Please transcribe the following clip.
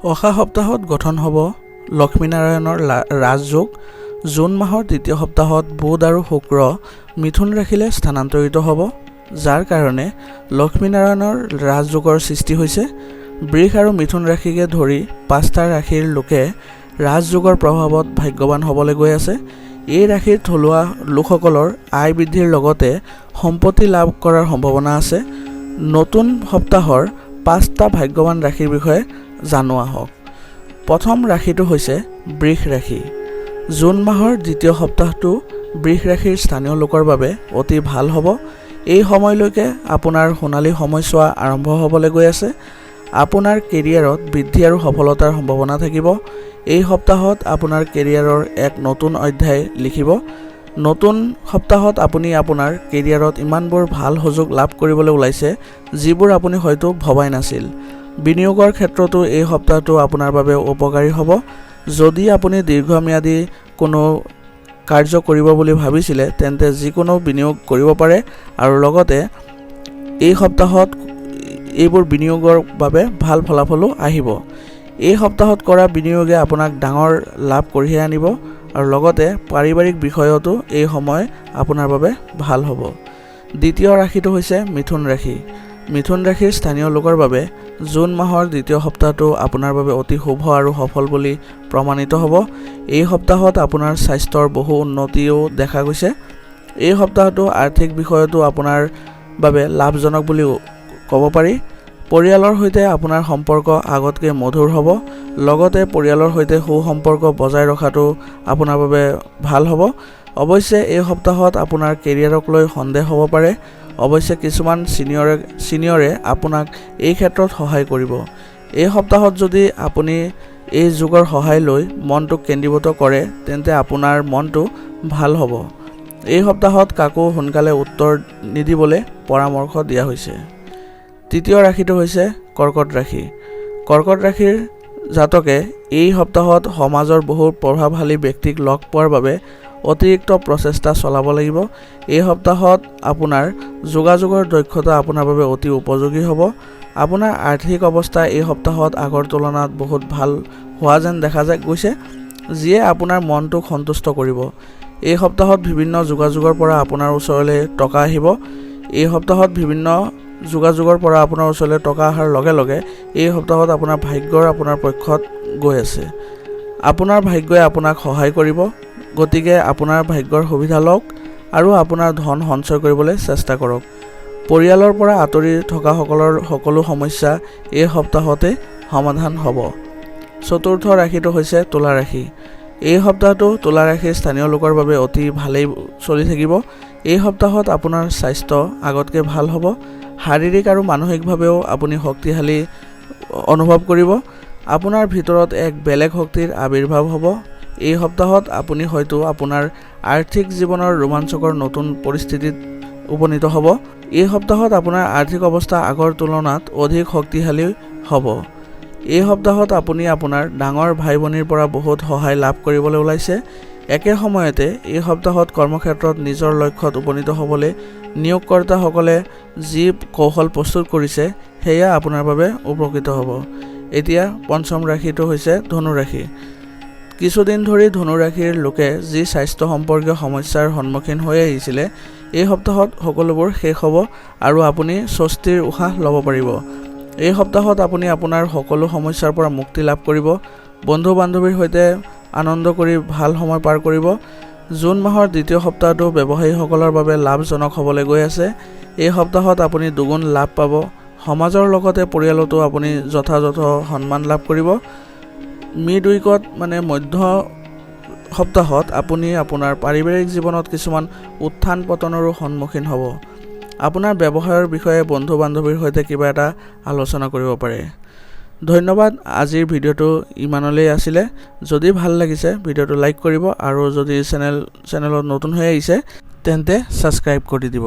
অহা সপ্তাহত গঠন হ'ব লক্ষ্মীনাৰায়ণৰ ৰাজযোগ। জুন মাহৰ দ্বিতীয় সপ্তাহত বুধ আৰু শুক্ৰ মিথুন ৰাশিলৈ স্থানান্তৰিত হ'ব, যাৰ কাৰণে লক্ষ্মীনাৰায়ণৰ ৰাজযোগৰ সৃষ্টি হৈছে। বৃষ আৰু মিথুন ৰাশিকে ধৰি 5টা ৰাশিৰ লোকে ৰাজযোগৰ প্ৰভাৱত ভাগ্যৱান হ'বলৈ গৈ আছে। এই ৰাশিৰ থলুৱা লোকসকলৰ আয় বৃদ্ধিৰ লগতে সম্পত্তি লাভ কৰাৰ সম্ভাৱনা আছে। নতুন সপ্তাহৰ 5টা ভাগ্যৱান ৰাশিৰ বিষয়ে জানো আহক। প্ৰথম ৰাশিটো হৈছে বৃষ ৰাশি। জুন মাহৰ দ্বিতীয় সপ্তাহটো বৃষ ৰাশিৰ স্থানীয় লোকৰ বাবে অতি ভাল হ'ব। এই সময়লৈকে আপোনাৰ সোণালী সময়ছোৱা আৰম্ভ হ'বলৈ গৈ আছে। আপোনাৰ কেৰিয়াৰত বৃদ্ধি আৰু সফলতাৰ সম্ভাৱনা থাকিব। এই সপ্তাহত আপোনাৰ কেৰিয়াৰৰ এক নতুন অধ্যায় লিখিব। নতুন সপ্তাহত আপুনি আপোনাৰ কেৰিয়াৰত ইমানবোৰ ভাল সুযোগ লাভ কৰিবলৈ ওলাইছে, যিবোৰ আপুনি হয়তো ভবাই নাছিল। বিনিয়োগৰ ক্ষেত্ৰতো এই সপ্তাহটো আপোনাৰ বাবে উপকাৰী হ'ব। যদি আপুনি দীৰ্ঘম্যাদী কোনো কাৰ্য কৰিব বুলি ভাবিছিলে, তেন্তে যিকোনো বিনিয়োগ কৰিব পাৰে আৰু লগতে এই সপ্তাহত এইবোৰ বিনিয়োগৰ বাবে ভাল ফলাফলো আহিব। এই সপ্তাহত কৰা বিনিয়োগে আপোনাক ডাঙৰ লাভ কঢ়িয়াই আনিব আৰু লগতে পাৰিবাৰিক বিষয়তো এই সময় আপোনাৰ বাবে ভাল হ'ব। দ্বিতীয় ৰাশিটো হৈছে মিথুন ৰাশি। মিথুন ৰাশিৰ স্থানীয় লোকৰ বাবে জুন মাহৰ দ্বিতীয় সপ্তাহটো আপোনাৰ বাবে অতি শুভ আৰু সফল বুলি প্ৰমাণিত হ'ব। এই সপ্তাহত আপোনাৰ স্বাস্থ্যৰ বহু উন্নতিও দেখা গৈছে। এই সপ্তাহটো আৰ্থিক বিষয়তো আপোনাৰ বাবে লাভজনক বুলি ক'ব পাৰি। পৰিয়ালৰ সৈতে আপোনাৰ সম্পৰ্ক আগতকৈ মধুৰ হ'ব। লগতে পৰিয়ালৰ সৈতে সুসম্পৰ্ক বজাই ৰখাটো আপোনাৰ বাবে ভাল হ'ব। অৱশ্যে এই সপ্তাহত আপোনাৰ কেৰিয়াৰক লৈ সন্দেহ হ'ব পাৰে। অৱশ্যে কিছুমান ছিনিয়ৰে আপোনাক এই ক্ষেত্ৰত সহায় কৰিব। এই সপ্তাহত যদি আপুনি এই যুগৰ সহায় লৈ মনটোক কেন্দ্ৰীভূত কৰে, তেন্তে আপোনাৰ মনটো ভাল হ'ব। এই সপ্তাহত কাকো সোনকালে উত্তৰ নিদিবলৈ পৰামৰ্শ দিয়া হৈছে। তৃতীয় ৰাশিটো হৈছে কৰ্কট ৰাশি। কৰ্কট ৰাশিৰ জাতকে এই সপ্তাহত সমাজৰ বহু প্ৰভাৱশালী ব্যক্তিক লগ পোৱাৰ বাবে অতিৰিক্ত প্ৰচেষ্টা চলাব লাগিব। এই সপ্তাহত আপোনাৰ যোগাযোগৰ দক্ষতা আপোনাৰ বাবে অতি উপযোগী হ'ব। আপোনাৰ আৰ্থিক অৱস্থা এই সপ্তাহত আগৰ তুলনাত বহুত ভাল হোৱা যেন দেখা গৈছে, যিয়ে আপোনাৰ মনটোক সন্তুষ্ট কৰিব। এই সপ্তাহত বিভিন্ন যোগাযোগৰ পৰা আপোনাৰ ওচৰলৈ টকা আহিব। এই সপ্তাহত বিভিন্ন যোগাযোগৰ পৰা আপোনাৰ ওচৰলৈ টকা অহাৰ লগে লগে এই সপ্তাহত আপোনাৰ ভাগ্যৰ আপোনাৰ পক্ষত গৈ আছে। আপোনাৰ ভাগ্যই আপোনাক সহায় কৰিব। গতিকে আপোনাৰ ভাগ্যৰ সুবিধা লওক আৰু আপোনাৰ ধন সঞ্চয় কৰিবলৈ চেষ্টা কৰক। পৰিয়ালৰ পৰা আঁতৰি থকাসকলৰ সকলো সমস্যা এই সপ্তাহতে সমাধান হ'ব। চতুৰ্থ ৰাশিটো হৈছে তুলা ৰাশি। এই সপ্তাহটো তুলা ৰাশিৰ স্থানীয় লোকৰ বাবে অতি ভালেই চলি থাকিব। এই সপ্তাহত আপোনাৰ স্বাস্থ্য আগতকৈ ভাল হ'ব। শাৰীৰিক আৰু মানসিকভাৱেও আপুনি শক্তিশালী অনুভৱ কৰিব। আপোনাৰ ভিতৰত এক বেলেগ শক্তিৰ আৱিৰ্ভাৱ হ'ব। এই সপ্তাহত আপুনি হয়তো আপোনাৰ আৰ্থিক জীৱনৰ ৰোমাঞ্চকৰ নতুন পৰিস্থিতিত উপনীত হ'ব। এই সপ্তাহত আপোনাৰ আৰ্থিক অৱস্থা আগৰ তুলনাত অধিক শক্তিশালী হ'ব। এই সপ্তাহত আপুনি আপোনাৰ ডাঙৰ ভাই ভনীৰ পৰা বহুত সহায় লাভ কৰিবলৈ ওলাইছে। একে সময়তে এই সপ্তাহত কৰ্মক্ষেত্ৰত নিজৰ লক্ষ্যত উপনীত হ'বলৈ নিয়োগকৰ্তাসকলে যি কৌশল প্ৰস্তুত কৰিছে, সেয়া আপোনাৰ বাবে উপকৃত হ'ব। এতিয়া পঞ্চম ৰাশিটো হৈছে ধনু ৰাশি। কিছুদিন ধৰি ধনু ৰাশিৰ লোকে যি স্বাস্থ্য সম্পৰ্কীয় সমস্যাৰ সন্মুখীন হৈ আহিছিলে, এই সপ্তাহত সকলোবোৰ শেষ হ'ব আৰু আপুনি স্বস্তিৰ উশাহ ল'ব পাৰিব। এই সপ্তাহত আপুনি আপোনাৰ সকলো সমস্যাৰ পৰা মুক্তি লাভ কৰিব। বন্ধু বান্ধৱীৰ সৈতে আনন্দ কৰি ভাল সময় পাৰ কৰিব। জুন মাহৰ দ্বিতীয় সপ্তাহটো ব্যৱসায়ীসকলৰ বাবে লাভজনক হ'বলৈ গৈ আছে। এই সপ্তাহত আপুনি দুগুণ লাভ পাব। সমাজৰ লগতে পৰিয়ালতো আপুনি যথাযথ সন্মান লাভ কৰিব। মিড উইকত মধ্য সপ্তাহত আপুনি আপোনাৰ পাৰিবাৰিক জীৱনত কিছুমান উত্থান পতনৰো সন্মুখীন হ'ব। আপোনাৰ ব্যৱসায়ৰ বিষয়ে বন্ধু বান্ধৱীৰ সৈতে কিবা এটা আলোচনা কৰিব পাৰে। ধন্যবাদ। আজিৰ ভিডিঅ'টো ইমানলৈ আছিলে। যদি ভাল লাগিছে ভিডিঅ'টো লাইক কৰিব আৰু যদি চেনেলত নতুন হৈ আহিছে তেন্তে ছাবস্ক্ৰাইব কৰি দিব।